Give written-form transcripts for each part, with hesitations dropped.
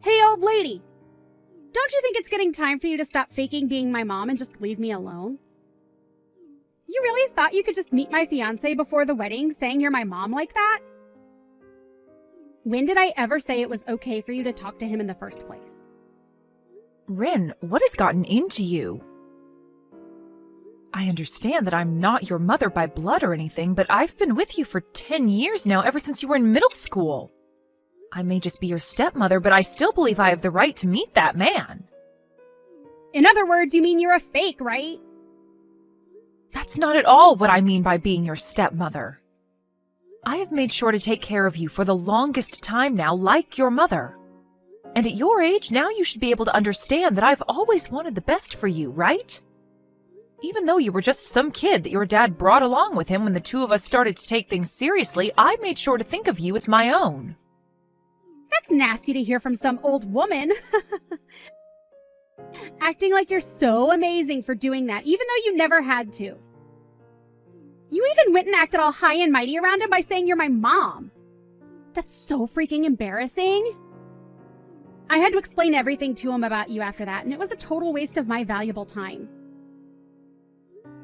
Hey, old lady! Don't you think it's getting time for you to stop faking being my mom and just leave me alone? You really thought you could just meet my fiancé before the wedding saying you're my mom like that? When did I ever say it was okay for you to talk to him in the first place? Rin, what has gotten into you? I understand that I'm not your mother by blood or anything, but I've been with you for 10 years now, ever since you were in middle school. I may just be your stepmother, but I still believe I have the right to meet that man. In other words, you mean you're a fake, right? That's not at all what I mean by being your stepmother. I have made sure to take care of you for the longest time now, like your mother. And at your age, now you should be able to understand that I've always wanted the best for you, right? Even though you were just some kid that your dad brought along with him when the two of us started to take things seriously, I made sure to think of you as my own. That's nasty to hear from some old woman. Acting like you're so amazing for doing that, even though you never had to. You even went and acted all high and mighty around him by saying you're my mom. That's so freaking embarrassing. I had to explain everything to him about you after that, and it was a total waste of my valuable time.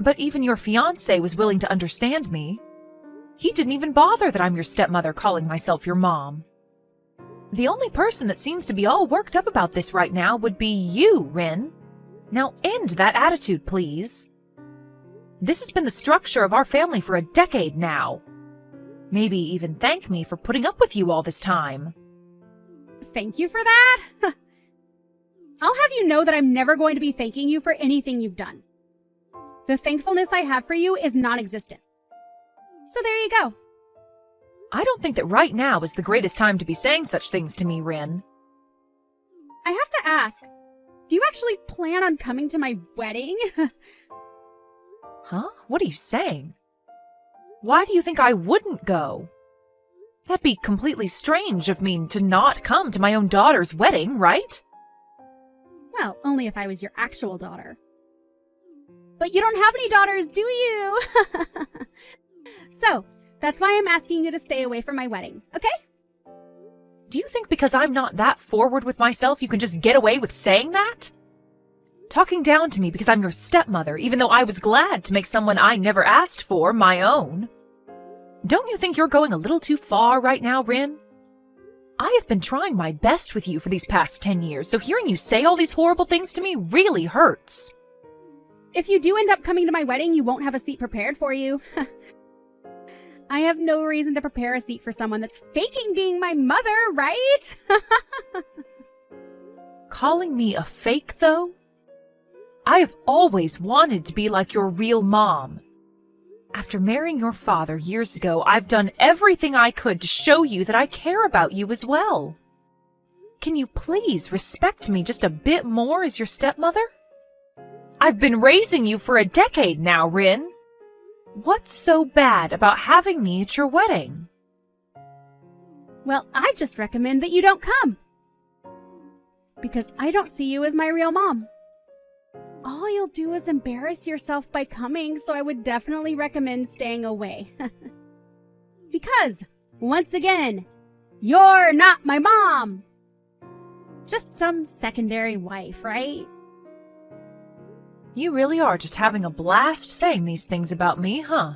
But even your fiancé was willing to understand me. He didn't even bother that I'm your stepmother calling myself your mom. The only person that seems to be all worked up about this right now would be you, Rin. Now end that attitude, please. This has been the structure of our family for a decade now. Maybe even thank me for putting up with you all this time. Thank you for that? I'll have you know that I'm never going to be thanking you for anything you've done. The thankfulness I have for you is non-existent. So there you go. I don't think that right now is the greatest time to be saying such things to me, Rin. I have to ask, do you actually plan on coming to my wedding? Huh? What are you saying? Why do you think I wouldn't go? That'd be completely strange of me to not come to my own daughter's wedding, right? Well, only if I was your actual daughter. But you don't have any daughters, do you? So, that's why I'm asking you to stay away from my wedding, okay? Do you think because I'm not that forward with myself you can just get away with saying that? Talking down to me because I'm your stepmother, even though I was glad to make someone I never asked for my own. Don't you think you're going a little too far right now, Rin? I have been trying my best with you for these past 10 years, so hearing you say all these horrible things to me really hurts. If you do end up coming to my wedding, you won't have a seat prepared for you. I have no reason to prepare a seat for someone that's faking being my mother, right? Calling me a fake, though? I have always wanted to be like your real mom. After marrying your father years ago, I've done everything I could to show you that I care about you as well. Can you please respect me just a bit more as your stepmother? I've been raising you for a decade now, Rin. What's so bad about having me at your wedding? Well, I just recommend that you don't come. Because I don't see you as my real mom. All you'll do is embarrass yourself by coming, so I would definitely recommend staying away. Because, once again, you're not my mom! Just some secondary wife, right? You really are just having a blast saying these things about me, huh?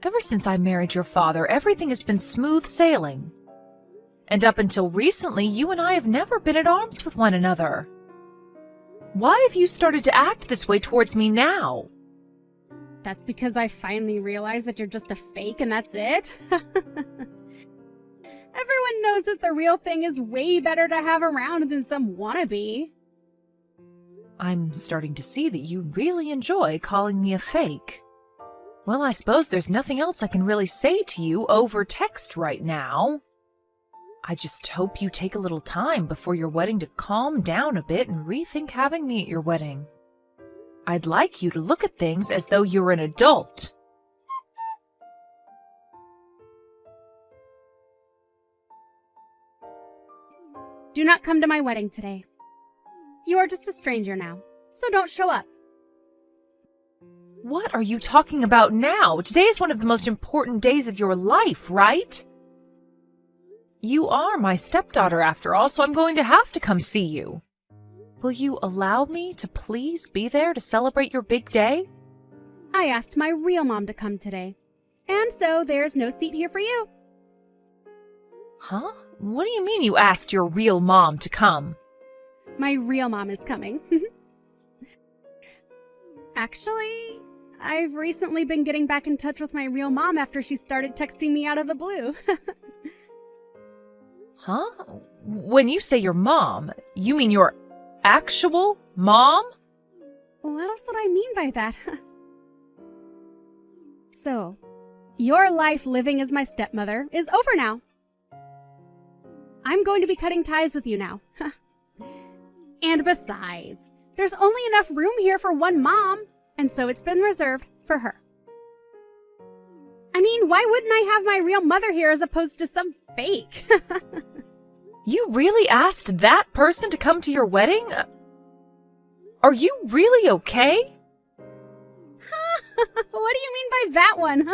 Ever since I married your father, everything has been smooth sailing. And up until recently, you and I have never been at arms with one another. Why have you started to act this way towards me now? That's because I finally realized that you're just a fake and that's it. Everyone knows that the real thing is way better to have around than some wannabe. I'm starting to see that you really enjoy calling me a fake. Well, I suppose there's nothing else I can really say to you over text right now. I just hope you take a little time before your wedding to calm down a bit and rethink having me at your wedding. I'd like you to look at things as though you're an adult. Do not come to my wedding today. You are just a stranger now, so don't show up. What are you talking about now? Today is one of the most important days of your life, right? You are my stepdaughter after all, so I'm going to have to come see you. Will you allow me to please be there to celebrate your big day? I asked my real mom to come today, and so there's no seat here for you. Huh? What do you mean you asked your real mom to come? My real mom is coming. Actually, I've recently been getting back in touch with my real mom after she started texting me out of the blue. Huh? When you say your mom, you mean your actual mom? What else would I mean by that? So, your life living as my stepmother is over now. I'm going to be cutting ties with you now. And besides, there's only enough room here for one mom, and so it's been reserved for her. I mean, why wouldn't I have my real mother here as opposed to some fake? You really asked that person to come to your wedding? Are you really okay? What do you mean by that one?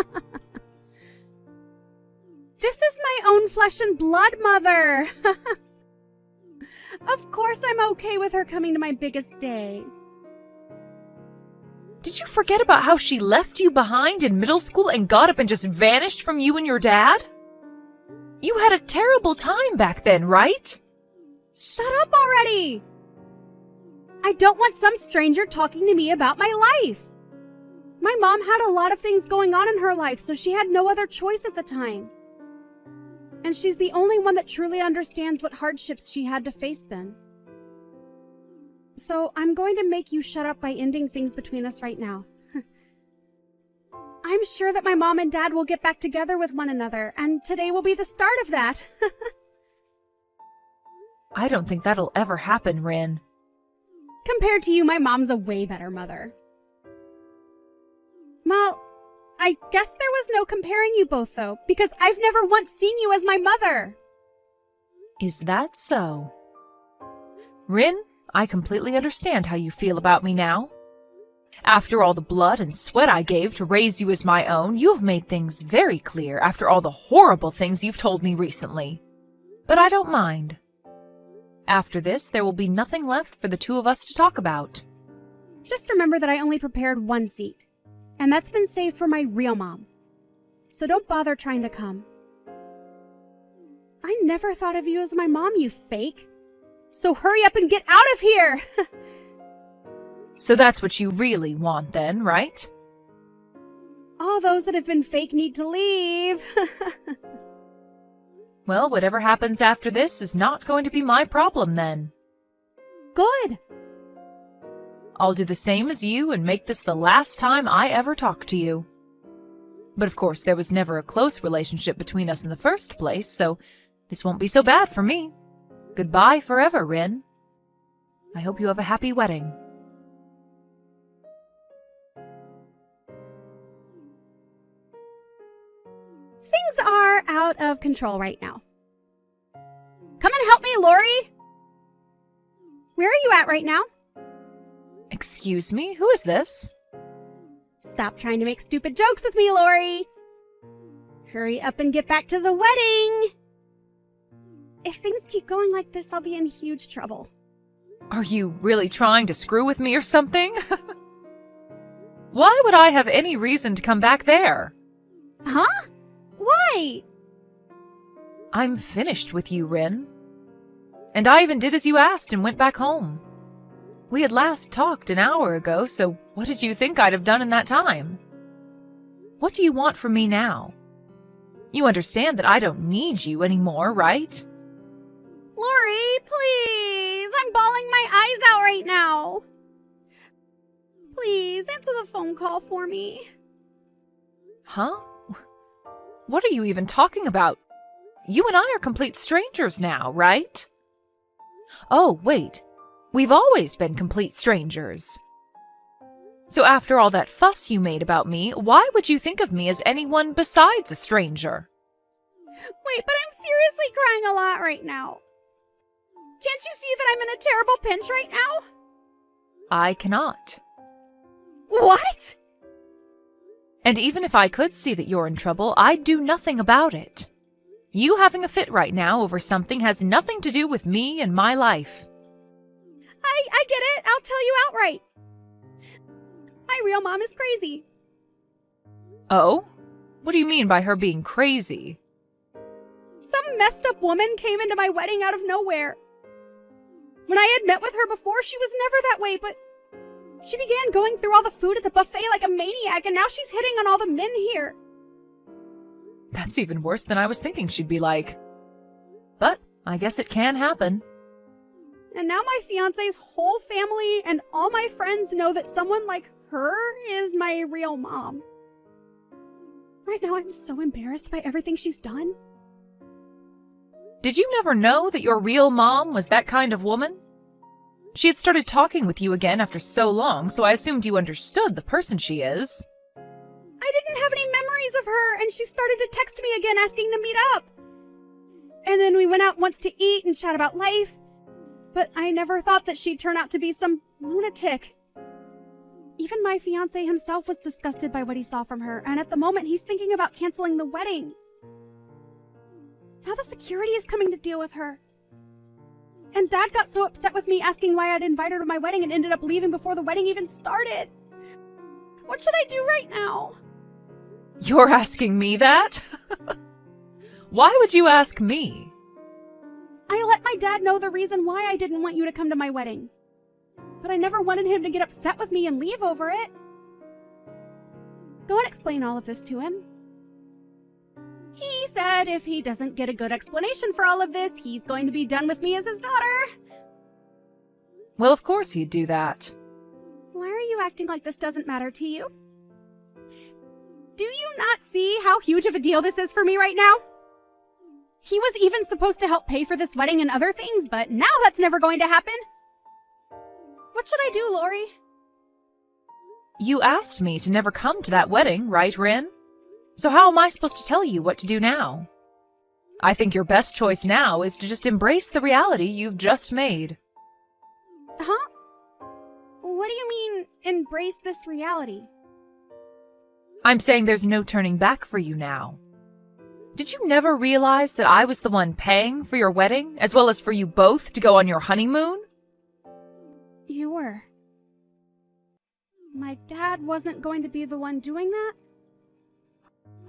This is my own flesh and blood mother. Of course I'm okay with her coming to my biggest day. Did you forget about how she left you behind in middle school and got up and just vanished from you and your dad? You had a terrible time back then, right? Shut up already! I don't want some stranger talking to me about my life. My mom had a lot of things going on in her life, so she had no other choice at the time. And she's the only one that truly understands what hardships she had to face then. So I'm going to make you shut up by ending things between us right now. I'm sure that my mom and dad will get back together with one another, and today will be the start of that. I don't think that'll ever happen, Rin. Compared to you, my mom's a way better mother. Well, I guess there was no comparing you both, though, because I've never once seen you as my mother. Is that so? Rin, I completely understand how you feel about me now. After all the blood and sweat I gave to raise you as my own, you have made things very clear after all the horrible things you've told me recently. But I don't mind. After this, there will be nothing left for the two of us to talk about. Just remember that I only prepared one seat, and that's been saved for my real mom. So don't bother trying to come. I never thought of you as my mom, you fake. So hurry up and get out of here! So that's what you really want then, right? All those that have been fake need to leave. Well, whatever happens after this is not going to be my problem then. Good. I'll do the same as you and make this the last time I ever talk to you. But of course, there was never a close relationship between us in the first place, so this won't be so bad for me. Goodbye forever, Rin. I hope you have a happy wedding. Things are out of control right now. Come and help me, Lori! Where are you at right now? Excuse me, who is this? Stop trying to make stupid jokes with me, Lori! Hurry up and get back to the wedding! If things keep going like this, I'll be in huge trouble. Are you really trying to screw with me or something? Why would I have any reason to come back there? Huh? Why? I'm finished with you, Rin. And I even did as you asked and went back home. We had last talked an hour ago, so what did you think I'd have done in that time? What do you want from me now? You understand that I don't need you anymore, right? Lori, please! I'm bawling my eyes out right now! Please, answer the phone call for me. Huh? What are you even talking about? You and I are complete strangers now, right? Oh, wait. We've always been complete strangers. So after all that fuss you made about me, why would you think of me as anyone besides a stranger? Wait, but I'm seriously crying a lot right now. Can't you see that I'm in a terrible pinch right now? I cannot. What? And even if I could see that you're in trouble, I'd do nothing about it. You having a fit right now over something has nothing to do with me and my life. I get it. I'll tell you outright. My real mom is crazy. Oh? What do you mean by her being crazy? Some messed up woman came into my wedding out of nowhere. When I had met with her before, she was never that way, but she began going through all the food at the buffet like a maniac, and now she's hitting on all the men here. That's even worse than I was thinking she'd be like. But I guess it can happen. And now my fiancé's whole family and all my friends know that someone like her is my real mom. Right now, I'm so embarrassed by everything she's done. Did you never know that your real mom was that kind of woman? She had started talking with you again after so long, so I assumed you understood the person she is. I didn't have any memories of her, and she started to text me again asking to meet up. And then we went out once to eat and chat about life, but I never thought that she'd turn out to be some lunatic. Even my fiancé himself was disgusted by what he saw from her, and at the moment he's thinking about canceling the wedding. Now the security is coming to deal with her. And Dad got so upset with me asking why I'd invited her to my wedding and ended up leaving before the wedding even started. What should I do right now? You're asking me that? Why would you ask me? I let my dad know the reason why I didn't want you to come to my wedding. But I never wanted him to get upset with me and leave over it. Go and explain all of this to him. He said if he doesn't get a good explanation for all of this, he's going to be done with me as his daughter. Well, of course he'd do that. Why are you acting like this doesn't matter to you? Do you not see how huge of a deal this is for me right now? He was even supposed to help pay for this wedding and other things, but now that's never going to happen. What should I do, Lori? You asked me to never come to that wedding, right, Rin? So how am I supposed to tell you what to do now? I think your best choice now is to just embrace the reality you've just made. Huh? What do you mean, embrace this reality? I'm saying there's no turning back for you now. Did you never realize that I was the one paying for your wedding, as well as for you both to go on your honeymoon? You were. My dad wasn't going to be the one doing that?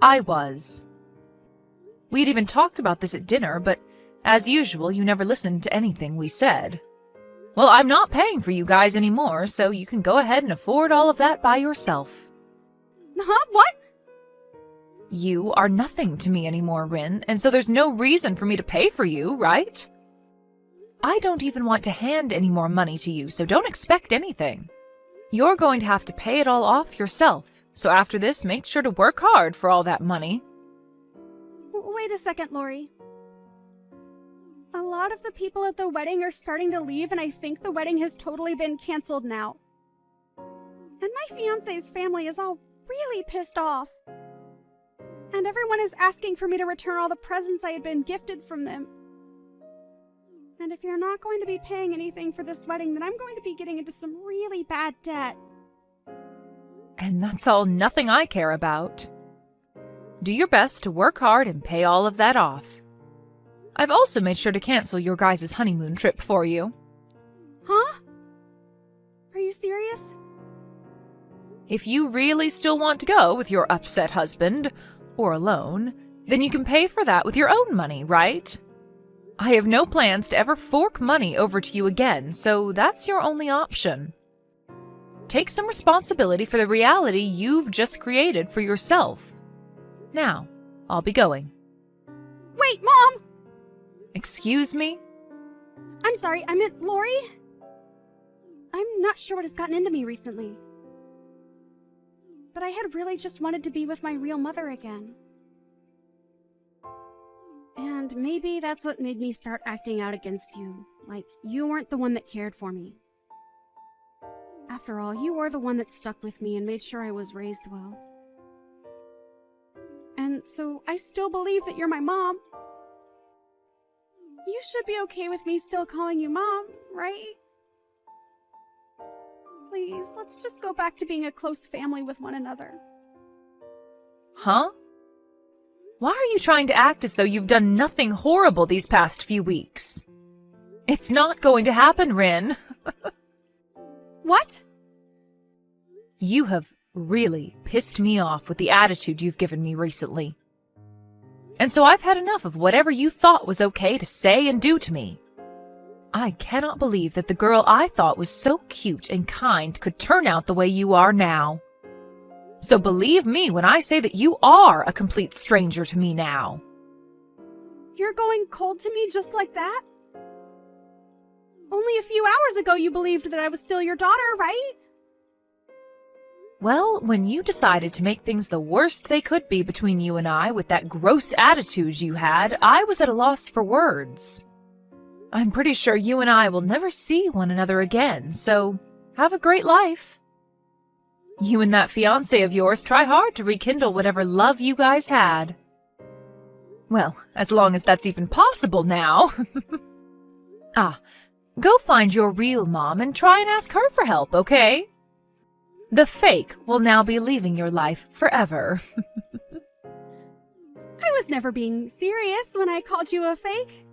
I was. We'd even talked about this at dinner, but as usual, you never listened to anything we said. Well, I'm not paying for you guys anymore, so you can go ahead and afford all of that by yourself. Huh? What? You are nothing to me anymore, Rin, and so there's no reason for me to pay for you, right? I don't even want to hand any more money to you, so don't expect anything. You're going to have to pay it all off yourself, so after this, make sure to work hard for all that money. Wait a second, Lori. A lot of the people at the wedding are starting to leave, and I think the wedding has totally been canceled now. And my fiancé's family is all really pissed off. And everyone is asking for me to return all the presents I had been gifted from them. And if you're not going to be paying anything for this wedding, then I'm going to be getting into some really bad debt. And that's all nothing I care about. Do your best to work hard and pay all of that off. I've also made sure to cancel your guys' honeymoon trip for you. Huh? Are you serious? If you really still want to go with your upset husband, or alone, then you can pay for that with your own money, right? I have no plans to ever fork money over to you again, so that's your only option. Take some responsibility for the reality you've just created for yourself. Now, I'll be going. Wait, Mom! Excuse me? I'm sorry, I meant Lori? I'm not sure what has gotten into me recently. But I had really just wanted to be with my real mother again. And maybe that's what made me start acting out against you, like you weren't the one that cared for me. After all, you were the one that stuck with me and made sure I was raised well. And so I still believe that you're my mom. You should be okay with me still calling you Mom, right? Please, let's just go back to being a close family with one another. Huh? Why are you trying to act as though you've done nothing horrible these past few weeks? It's not going to happen, Rin. What? You have really pissed me off with the attitude you've given me recently. And so I've had enough of whatever you thought was okay to say and do to me. I cannot believe that the girl I thought was so cute and kind could turn out the way you are now. So believe me when I say that you are a complete stranger to me now. You're going cold to me just like that? Only a few hours ago you believed that I was still your daughter, right? Well, when you decided to make things the worst they could be between you and I with that gross attitude you had, I was at a loss for words. I'm pretty sure you and I will never see one another again, so have a great life. You and that fiancé of yours try hard to rekindle whatever love you guys had. Well, as long as that's even possible now. Go find your real mom and try and ask her for help, okay? The fake will now be leaving your life forever. I was never being serious when I called you a fake.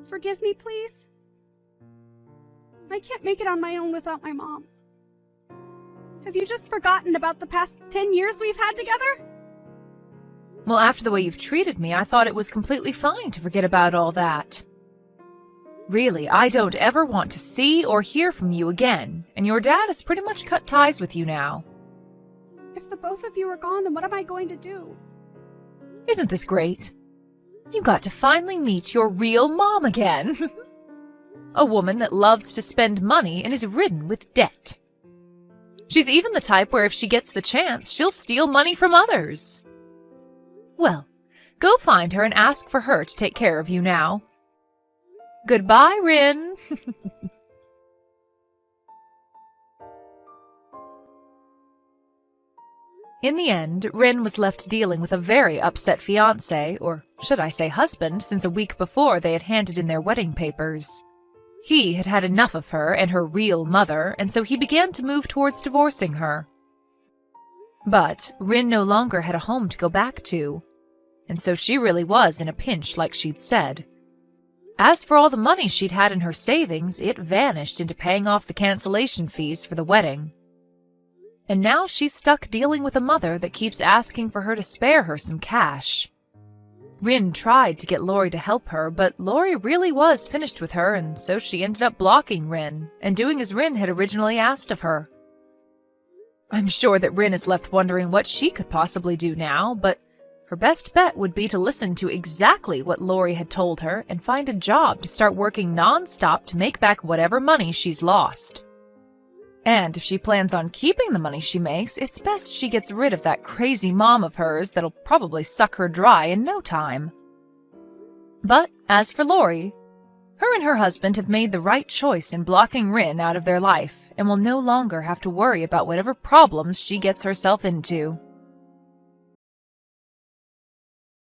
Forgive me, please. I can't make it on my own without my mom. Have you just forgotten about the past 10 years we've had together? Well, after the way you've treated me, I thought it was completely fine to forget about all that. Really, I don't ever want to see or hear from you again, and your dad has pretty much cut ties with you now. If the both of you are gone, then what am I going to do? Isn't this great? You got to finally meet your real mom again. A woman that loves to spend money and is ridden with debt. She's even the type where if she gets the chance, she'll steal money from others. Well, go find her and ask for her to take care of you now. Goodbye, Rin. In the end, Rin was left dealing with a very upset fiancé, or should I say husband, since a week before they had handed in their wedding papers. He had had enough of her and her real mother, and so he began to move towards divorcing her. But Rin no longer had a home to go back to, and so she really was in a pinch like she'd said. As for all the money she'd had in her savings, it vanished into paying off the cancellation fees for the wedding. And now she's stuck dealing with a mother that keeps asking for her to spare her some cash. Rin tried to get Lori to help her, but Lori really was finished with her, and so she ended up blocking Rin, and doing as Rin had originally asked of her. I'm sure that Rin is left wondering what she could possibly do now, but her best bet would be to listen to exactly what Lori had told her and find a job to start working non-stop to make back whatever money she's lost. And if she plans on keeping the money she makes, it's best she gets rid of that crazy mom of hers that'll probably suck her dry in no time. But as for Lori, her and her husband have made the right choice in blocking Rin out of their life and will no longer have to worry about whatever problems she gets herself into.